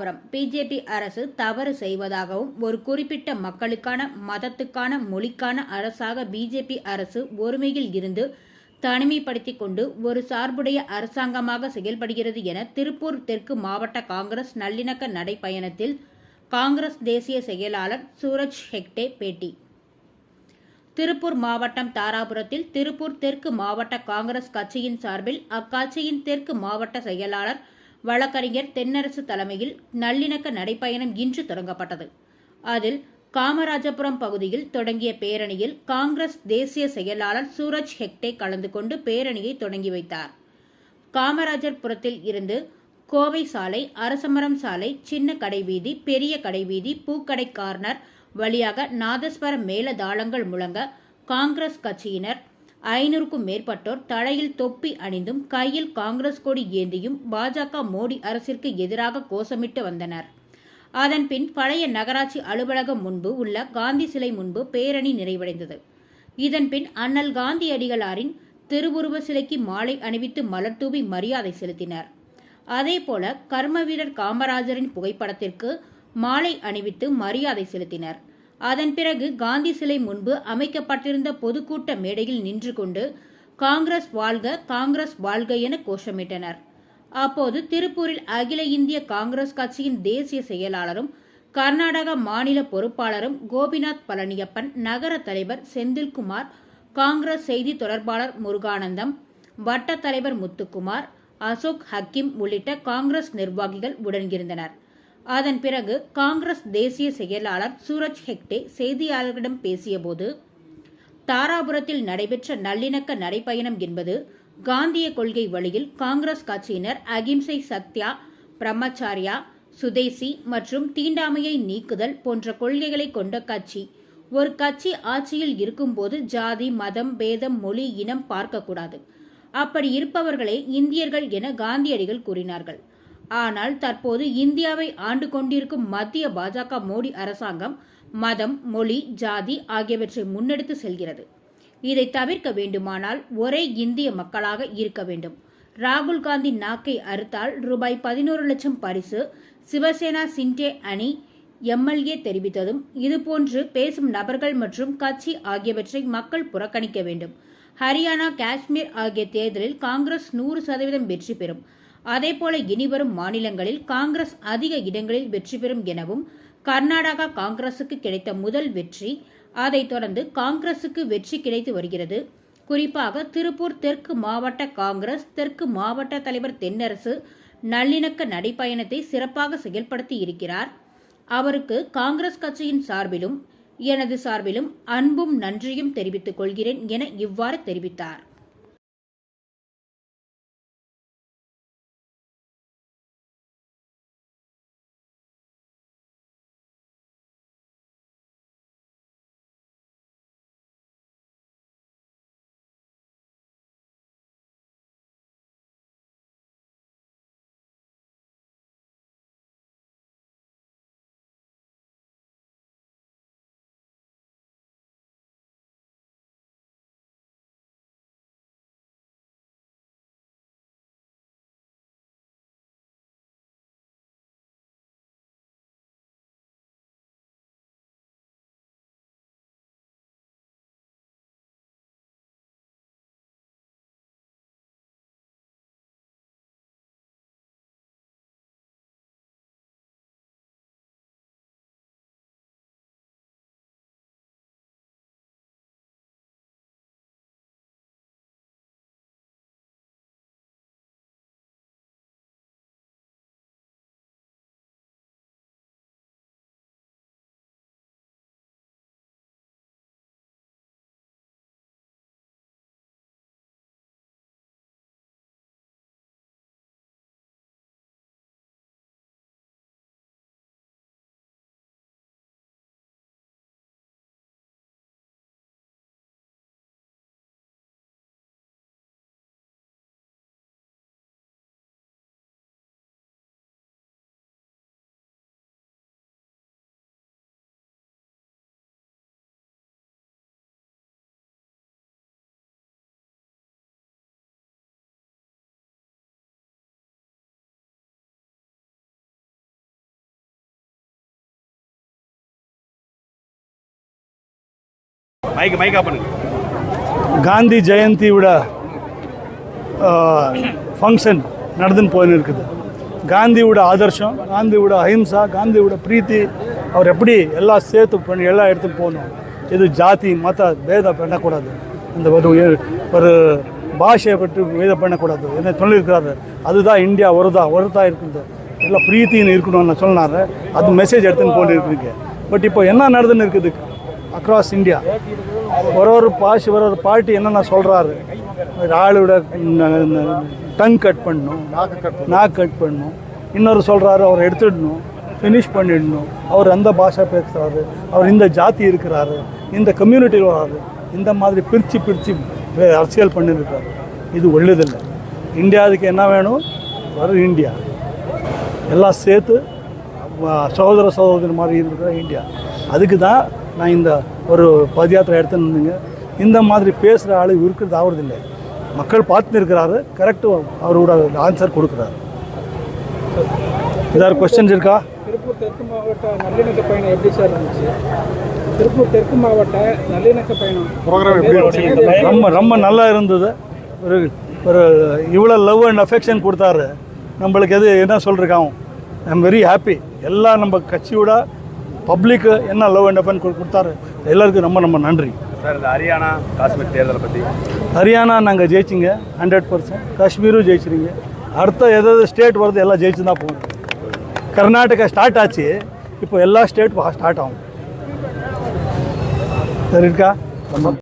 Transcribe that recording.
Dharapuram BJP அரசு தவறு செய்வதாகவும், ஒரு குறிப்பிட்ட மக்களுக்கான, மதத்துக்கான, மொழிக்கான அரசாக பிஜேபி அரசு ஒருமையில் இருந்து தனிமைப்படுத்திக் கொண்டு ஒரு சார்புடைய அரசாங்கமாக செயல்படுகிறது என திருப்பூர் தெற்கு மாவட்ட காங்கிரஸ் நல்லிணக்க நடைப்பயணத்தில் காங்கிரஸ் தேசிய செயலாளர் சூரஜ் ஹெக்டே பேட்டி. திருப்பூர் மாவட்டம் தாராபுரத்தில் திருப்பூர் தெற்கு மாவட்ட காங்கிரஸ் கட்சியின் சார்பில் அக்கட்சியின் தெற்கு மாவட்ட செயலாளர் வழக்கறிஞர் தென்னரசு தலைமையில் நல்லிணக்க நடைப்பயணம் இன்று தொடங்கப்பட்டது. அதில் காமராஜபுரம் பகுதியில் தொடங்கிய பேரணியில் காங்கிரஸ் தேசிய செயலாளர் சூரஜ் ஹெக்டே கலந்து கொண்டு பேரணியை தொடங்கி வைத்தார். காமராஜர்புரத்தில் இருந்து கோவை சாலை, அரசமரம் சாலை, சின்ன கடைவீதி, பெரிய கடைவீதி, பூக்கடை கார்னர் வழியாக நாதஸ்வர மேல தாளங்கள் முழங்க காங்கிரஸ் கட்சியினர் 500க்கும் மேற்பட்டோர் தலையில் தொப்பி அணிந்தும் கையில் காங்கிரஸ் கொடி ஏந்தியும் பாஜக மோடி அரசிற்கு எதிராக கோஷமிட்டு வந்தனர். அதன்பின் பழைய நகராட்சி அலுவலகம் முன்பு உள்ள காந்தி சிலை முன்பு பேரணி நிறைவடைந்தது. இதன்பின் அண்ணல் காந்தியடிகளாரின் திருவுருவ சிலைக்கு மாலை அணிவித்து மலர் தூவி மரியாதை செலுத்தினர். அதேபோல கர்ம வீரர் காமராஜரின் புகைப்படத்திற்கு மாலை அணிவித்து மரியாதை செலுத்தினர். அதன் பிறகு காந்தி சிலை முன்பு அமைக்கப்பட்டிருந்த பொதுக்கூட்ட மேடையில் நின்று கொண்டு காங்கிரஸ் வாழ்க, காங்கிரஸ் வாழ்க என கோஷமிட்டனர். அப்போது திருப்பூரில் அகில இந்திய காங்கிரஸ் கட்சியின் தேசிய செயலாளரும் கர்நாடக மாநில பொறுப்பாளரும் கோபிநாத் பழனியப்பன், நகர தலைவர் செந்தில்குமார், காங்கிரஸ் செய்தி தொடர்பாளர் முருகானந்தம், வட்ட தலைவர் முத்துக்குமார், அசோக் ஹக்கீம் உள்ளிட்ட காங்கிரஸ் நிர்வாகிகள் உடனிருந்தனர். அதன் பிறகு காங்கிரஸ் தேசிய செயலாளர் சூரஜ் ஹெக்டே செய்தியாளர்களிடம் பேசியபோது, தாராபுரத்தில் நடைபெற்ற நல்லிணக்க நடைப்பயணம் என்பது காந்திய கொள்கை வழியில் காங்கிரஸ் கட்சியினர் அகிம்சை, சத்யா, பிரம்மச்சாரியா, சுதேசி மற்றும் தீண்டாமையை நீக்குதல் போன்ற கொள்கைகளை கொண்ட கட்சி. ஒரு கட்சி ஆட்சியில் இருக்கும்போது ஜாதி, மதம், பேதம், மொழி, இனம் பார்க்கக்கூடாது. அப்படி இருப்பவர்களே இந்தியர்கள் என காந்தியடிகள் கூறினார்கள். ஆனால் தற்போது இந்தியாவை ஆண்டு கொண்டிருக்கும் மத்திய பாஜக மோடி அரசாங்கம் மதம், மொழி, ஜாதி ஆகியவற்றை முன்னெடுத்து செல்கிறது. இதை தவிர்க்க வேண்டுமானால் ஒரே இந்திய மக்களாக இருக்க வேண்டும். ராகுல் காந்தி நாக்கை அறுத்தால் ரூபாய் 11 லட்சம் பரிசு சிவசேனா சிண்டே அணி எம்எல்ஏ தெரிவித்ததும், இதுபோன்று பேசும் நபர்கள் மற்றும் கட்சி ஆகியவற்றை மக்கள் புறக்கணிக்க வேண்டும். ஹரியானா, காஷ்மீர் ஆகிய தேர்தலில் காங்கிரஸ் 100% வெற்றி பெறும். அதேபோல இனிவரும் மாநிலங்களில் காங்கிரஸ் அதிக இடங்களில் வெற்றி பெறும் எனவும், கர்நாடகா காங்கிரசுக்கு கிடைத்த முதல் வெற்றி. அதைத் தொடர்ந்து காங்கிரசுக்கு வெற்றி கிடைத்து வருகிறது. குறிப்பாக திருப்பூர் தெற்கு மாவட்ட காங்கிரஸ் தெற்கு மாவட்ட தலைவர் தென்னரசு நல்லிணக்க நடைப்பயணத்தை சிறப்பாக செயல்படுத்தி இருக்கிறார். அவருக்கு காங்கிரஸ் கட்சியின் சார்பிலும் எனது சார்பிலும் அன்பும் நன்றியும் தெரிவித்துக் கொள்கிறேன் என இவ்வாறு தெரிவித்தார். மைக்கா பண்ணுங்க. காந்தி ஜெயந்தியோட ஃபங்க்ஷன் நடந்துன்னு போயின்னு இருக்குது. காந்தியோட ஆதர்ஷம், காந்தியோட அஹிம்சா, காந்தியோட பிரீத்தி, அவர் எப்படி எல்லாம் சேர்த்து பண்ணி எல்லாம் எடுத்துகிட்டு போகணும். இது ஜாதி மத பேதம் பண்ணக்கூடாது, இந்த ஒரு பாஷையை பற்றி வேதம் பண்ணக்கூடாது என்ன சொல்லியிருக்கிறாரு. அதுதான் இந்தியா ஒருதா இருக்குது, எல்லாம் பிரீத்தின்னு இருக்கணும்னு சொன்னார். அது மெசேஜ் எடுத்துன்னு போட்டு இருக்குங்க. பட் இப்போ என்ன நடந்துன்னு இருக்குது அக்ராஸ் இந்தியா, ஒரு பாஷை ஒரு பார்ட்டி என்னென்ன சொல்கிறாரு. ஆளோட டங் கட் பண்ணணும், நாக்கு கட் பண்ணணும். இன்னொரு சொல்கிறாரு அவர் எடுத்துடணும், ஃபினிஷ் பண்ணிடணும். அவர் அந்த பாஷை பேசுகிறாரு, அவர் இந்த ஜாதி இருக்கிறாரு, இந்த கம்யூனிட்டியில் வராரு. இந்த மாதிரி பிரித்து அரசியல் பண்ணியிருக்காரு. இது ஒழுதில்லை. இந்தியாவுக்கு என்ன வேணும், வரும் இந்தியா எல்லாம் சேர்த்து சகோதரி மாதிரி இருக்கிற இந்தியா. அதுக்கு தான் நான் இந்த ஒரு பதயாத்திரை எடுத்துன்னு இந்த மாதிரி பேசுகிற ஆள் இருக்கிறது ஆகுறதில்லை. மக்கள் பார்த்துன்னு இருக்கிறாரு, கரெக்டு அவரோட ஆன்சர் கொடுக்குறாரு. ஏதாவது கொஸ்டின்ஸ் இருக்கா? திருப்பூர் தெற்கு மாவட்ட நல்லிணக்க பயணம் எப்படி சார் இருந்துச்சு? திருப்பூர் தெற்கு மாவட்ட நல்லிணக்க பயணம் ப்ரோக்ராம் எப்படி இருந்துச்சு? ரொம்ப நல்லா இருந்தது. ஒரு இவ்வளோ லவ் அண்ட் அஃபெக்ஷன் கொடுத்தாரு நம்மளுக்கு. எது என்ன சொல்லிருக்காங்க, ஐ எம் வெரி ஹாப்பி. எல்லாம் நம்ம கட்சியோட பப்ளிக்கு என்ன லவ் அண்ட் அஃபெக்ஷன் கொடுத்தாரு, எல்லாருக்கும் ரொம்ப நன்றி. சார், இந்த ஹரியானா காஷ்மீர் தேர்தலை பற்றி? ஹரியானா நாங்கள் ஜெயிச்சிங்க 100%. காஷ்மீரும் ஜெயிச்சிருங்க. அடுத்த எதாவது ஸ்டேட் வருது எல்லாம் ஜெயிச்சு தான் போகும். கர்நாடகா ஸ்டார்ட் ஆச்சு, இப்போ எல்லா ஸ்டேட் ஸ்டார்ட் ஆகும். சரி இருக்கா?